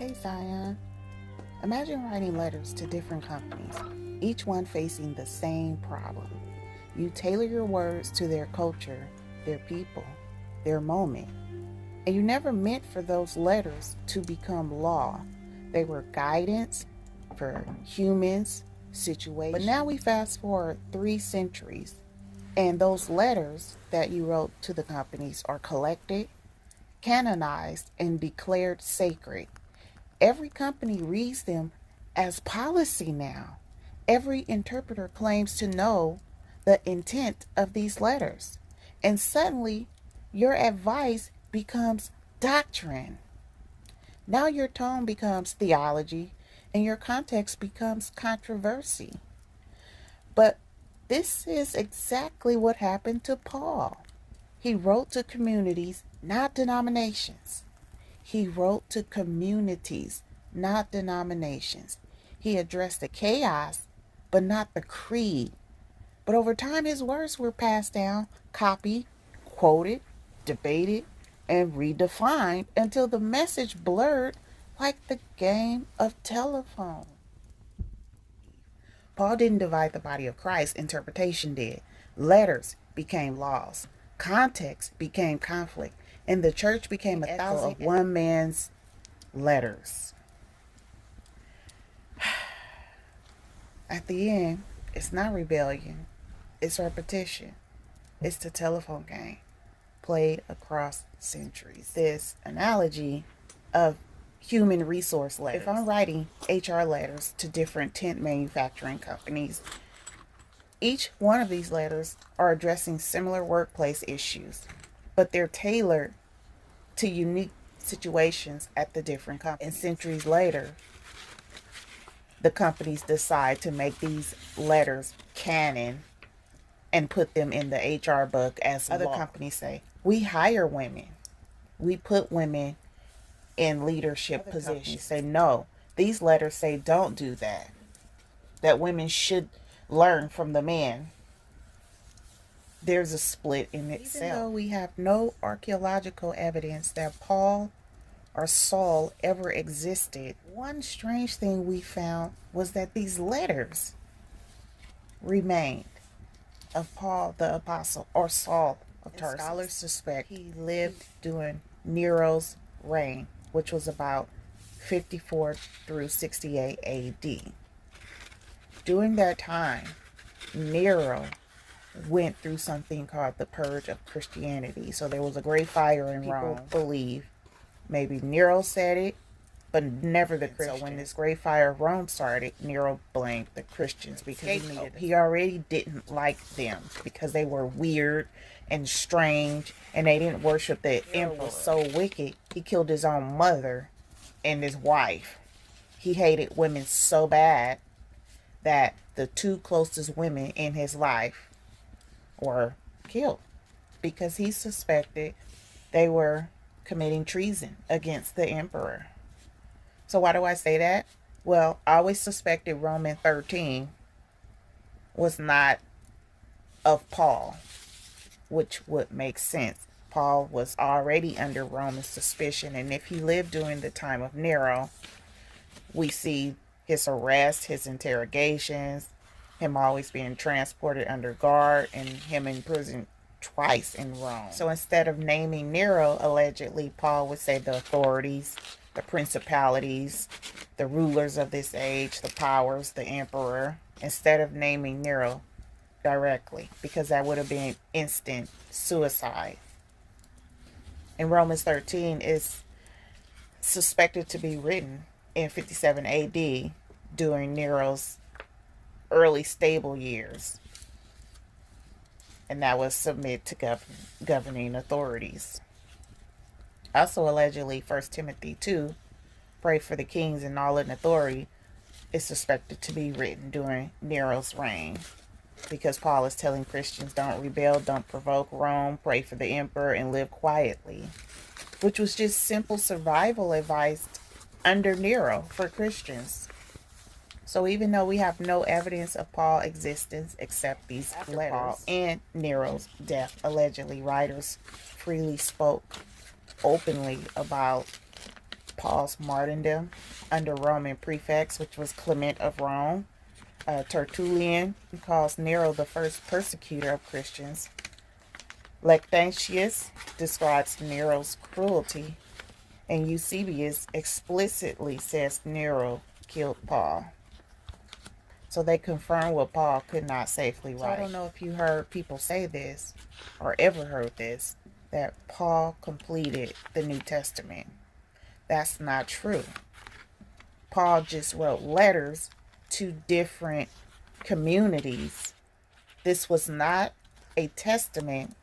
Hey Zion, imagine writing letters to different companies, each one facing the same problem. You tailor your words to their culture, their people, their moment. And you never meant for those letters to become law. They were guidance for humans, situations. But now we fast forward 3 centuries, and those letters that you wrote to the companies are collected, canonized, and declared sacred. Every company reads them as policy now. Every interpreter claims to know the intent of these letters. And suddenly, your advice becomes doctrine. Now your tone becomes theology and your context becomes controversy. But this is exactly what happened to Paul. He wrote to communities, not denominations. He wrote to communities, not denominations. He addressed the chaos, but not the creed. But over time, his words were passed down, copied, quoted, debated, and redefined until the message blurred like the game of telephone. Paul didn't divide the body of Christ, interpretation did. Letters became laws, context became conflict, and the church became a echo of one man's letters. At the end, it's not rebellion, it's repetition. It's the telephone game played across centuries. This analogy of human resource letters. If I'm writing HR letters to different tent manufacturing companies, each one of these letters are addressing similar workplace issues, but they're tailored to unique situations at the different companies. And centuries later, the companies decide to make these letters canon and put them in the HR book as other law. Companies say, we hire women. We put women in leadership positions. Say, no, these letters say don't do that. That women should learn from the men. There's a split in itself. Even though we have no archaeological evidence that Paul or Saul ever existed, one strange thing we found was that these letters remained of Paul the Apostle or Saul of Tarsus. Scholars suspect he lived during Nero's reign, which was about 54 through 68 AD. During that time, Nero went through something called the Purge of Christianity. So there was a great fire in Rome. People believe maybe Nero said it, but never the Christians. So when this great fire of Rome started, Nero blamed the Christians because he already didn't like them because they were weird and strange and they didn't worship the emperor. So wicked, he killed his own mother and his wife. He hated women so bad that the two closest women in his life were killed because he suspected they were committing treason against the emperor. So why do I say that? Well, I always suspected Romans 13 was not of Paul, which would make sense. Paul was already under Roman suspicion, and if he lived during the time of Nero, we see his arrest, his interrogations, him always being transported under guard, and him in prison twice in Rome. So instead of naming Nero, allegedly, Paul would say the authorities, the principalities, the rulers of this age, the powers, the emperor, instead of naming Nero directly, because that would have been instant suicide. And Romans 13 is suspected to be written in 57 AD during Nero's early stable years. And that was submit to governing authorities. Also, allegedly, 1 Timothy 2, pray for the kings and all in authority, is suspected to be written during Nero's reign. Because Paul is telling Christians, don't rebel, don't provoke Rome, pray for the emperor, and live quietly. Which was just simple survival advice under Nero for Christians. So even though we have no evidence of Paul's existence except these letters Paul and Nero's death, allegedly writers freely spoke openly about Paul's martyrdom under Roman prefects, which was Clement of Rome. Tertullian calls Nero the first persecutor of Christians. Lactantius describes Nero's cruelty, and Eusebius explicitly says Nero killed Paul. So they confirm what Paul could not safely write. So I don't know if you heard people say this, or ever heard this, that Paul completed the New Testament. That's not true. Paul just wrote letters to different communities. This was not a testament.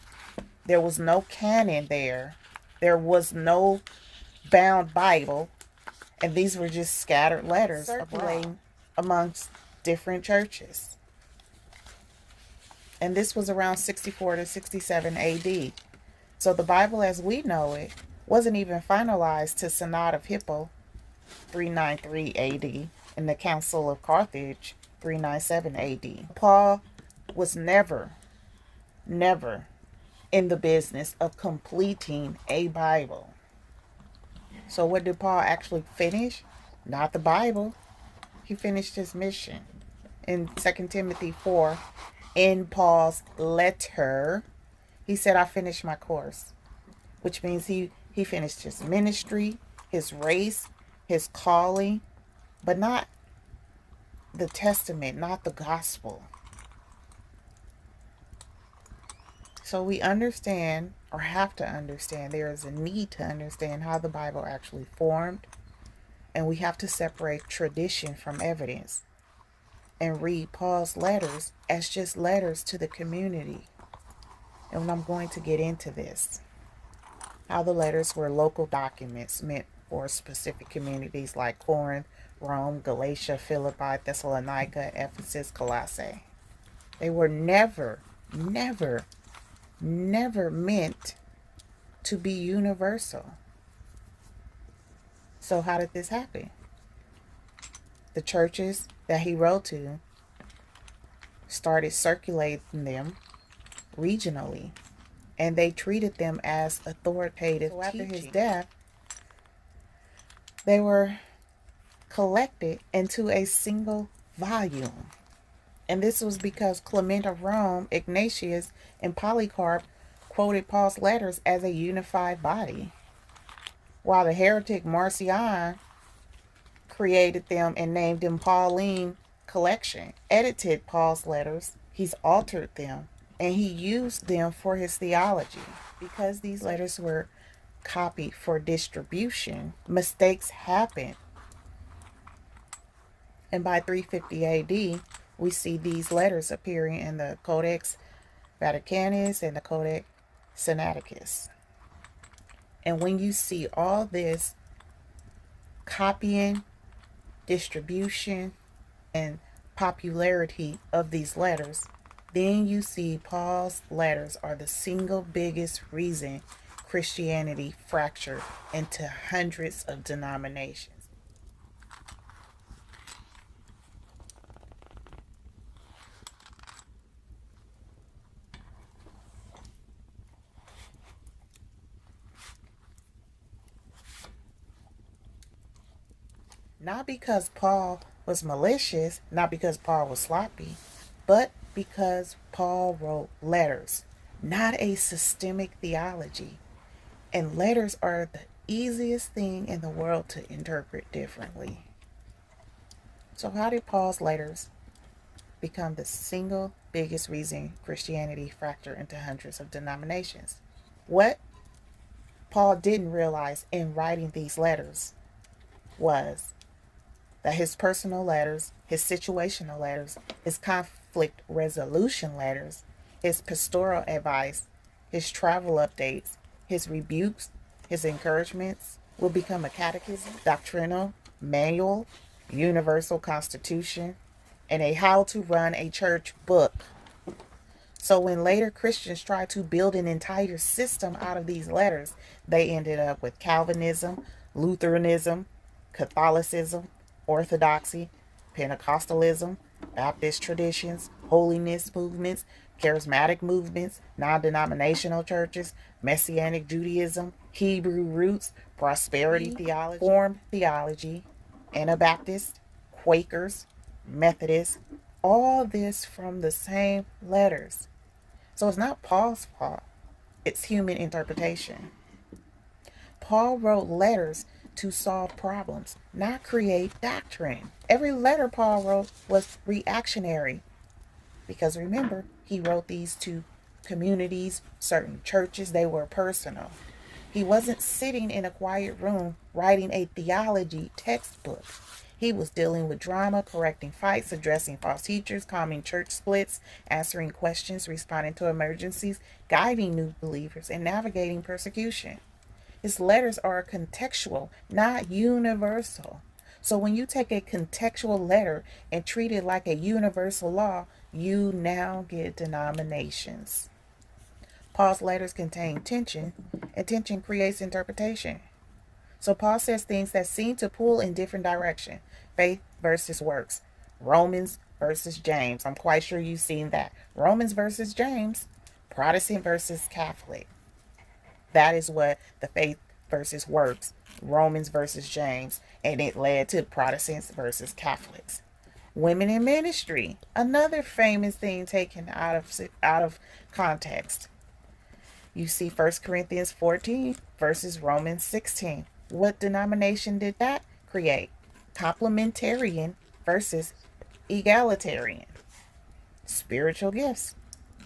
There was no canon there. There was no bound Bible. And these were just scattered letters circulating amongst different churches. And this was around 64 to 67 AD. So the Bible as we know it wasn't even finalized to Synod of Hippo, 393 AD, and the Council of Carthage, 397 AD. Paul was never in the business of completing a Bible. So what did Paul actually finish? Not the Bible. He finished his mission. In 2 Timothy 4, in Paul's letter, he said, I finished my course. Which means he finished his ministry, his race, his calling, but not the testament, not the gospel. So we understand, or have to understand, there is a need to understand how the Bible actually formed, and we have to separate tradition from evidence and read Paul's letters as just letters to the community. And I'm going to get into this, how the letters were local documents meant for specific communities like Corinth, Rome, Galatia, Philippi, Thessalonica, Ephesus, Colossae. They were never meant to be universal. So how did this happen? The churches that he wrote to started circulating them regionally, and they treated them as authoritative. So after his death, they were collected into a single volume. And this was because Clement of Rome, Ignatius, and Polycarp quoted Paul's letters as a unified body, while the heretic Marcion created them and named them Pauline collection, edited Paul's letters, he's altered them, and he used them for his theology. Because these letters were copied for distribution, mistakes happened. And by 350 AD, we see these letters appearing in the Codex Vaticanus and the Codex Sinaiticus. And when you see all this copying, distribution, and popularity of these letters, then you see Paul's letters are the single biggest reason Christianity fractured into hundreds of denominations. Not because Paul was malicious, not because Paul was sloppy, but because Paul wrote letters, not a systemic theology. And letters are the easiest thing in the world to interpret differently. So how did Paul's letters become the single biggest reason Christianity fractured into hundreds of denominations? What Paul didn't realize in writing these letters was that his personal letters, his situational letters, his conflict resolution letters, his pastoral advice, his travel updates, his rebukes, his encouragements will become a catechism, doctrinal manual, universal constitution, and a how to run a church book. So when later Christians tried to build an entire system out of these letters, they ended up with Calvinism, Lutheranism, Catholicism, Orthodoxy, Pentecostalism, Baptist traditions, holiness movements, charismatic movements, non-denominational churches, Messianic Judaism, Hebrew roots, prosperity theology, Reformed theology, Anabaptists, Quakers, Methodists, all this from the same letters. So it's not Paul's fault, it's human interpretation. Paul wrote letters to solve problems, not create doctrine. Every letter Paul wrote was reactionary because remember, he wrote these to communities, certain churches, they were personal. He wasn't sitting in a quiet room writing a theology textbook. He was dealing with drama, correcting fights, addressing false teachers, calming church splits, answering questions, responding to emergencies, guiding new believers, and navigating persecution. His letters are contextual, not universal. So when you take a contextual letter and treat it like a universal law, you now get denominations. Paul's letters contain tension, and tension creates interpretation. So Paul says things that seem to pull in different directions. Faith versus works. Romans versus James. I'm quite sure you've seen that. Romans versus James. Protestant versus Catholic. That is what the faith versus works. Romans versus James. And it led to Protestants versus Catholics. Women in ministry. Another famous thing taken out of context. You see 1 Corinthians 14 versus Romans 16. What denomination did that create? Complementarian versus egalitarian. Spiritual gifts.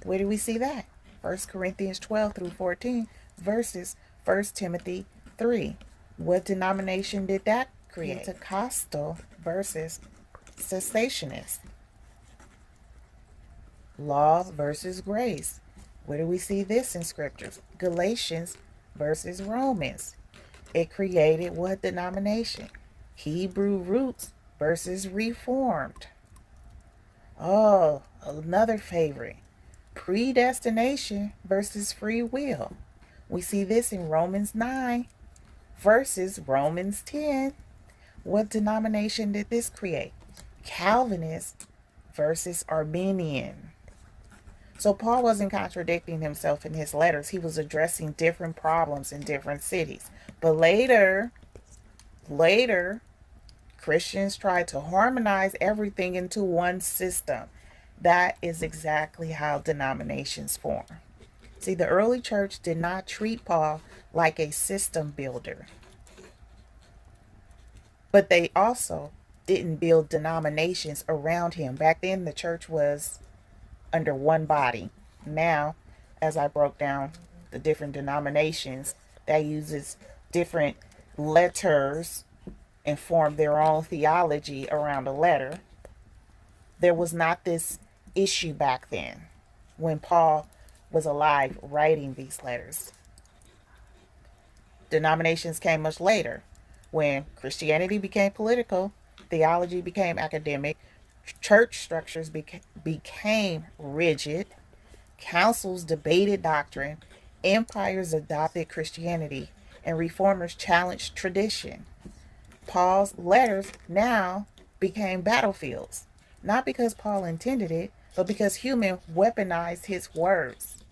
Where do we see that? 1 Corinthians 12 through 14 versus 1 Timothy 3. What denomination did that create? Pentecostal versus cessationist. Law versus grace. Where do we see this in scriptures? Galatians versus Romans. It created what denomination? Hebrew roots versus Reformed. Oh, another favorite. Predestination versus free will. We see this in Romans 9 versus Romans 10. What denomination did this create? Calvinist versus Arminian. So Paul wasn't contradicting himself in his letters. He was addressing different problems in different cities. But later, Christians tried to harmonize everything into one system. That is exactly how denominations form. See, the early church did not treat Paul like a system builder. But they also didn't build denominations around him. Back then, the church was under one body. Now, as I broke down the different denominations that uses different letters and form their own theology around a letter, there was not this issue back then when Paul was alive writing these letters. Denominations came much later when Christianity became political, theology became academic, church structures became rigid, councils debated doctrine, empires adopted Christianity, and reformers challenged tradition. Paul's letters now became battlefields, not because Paul intended it, but because humans weaponized his words.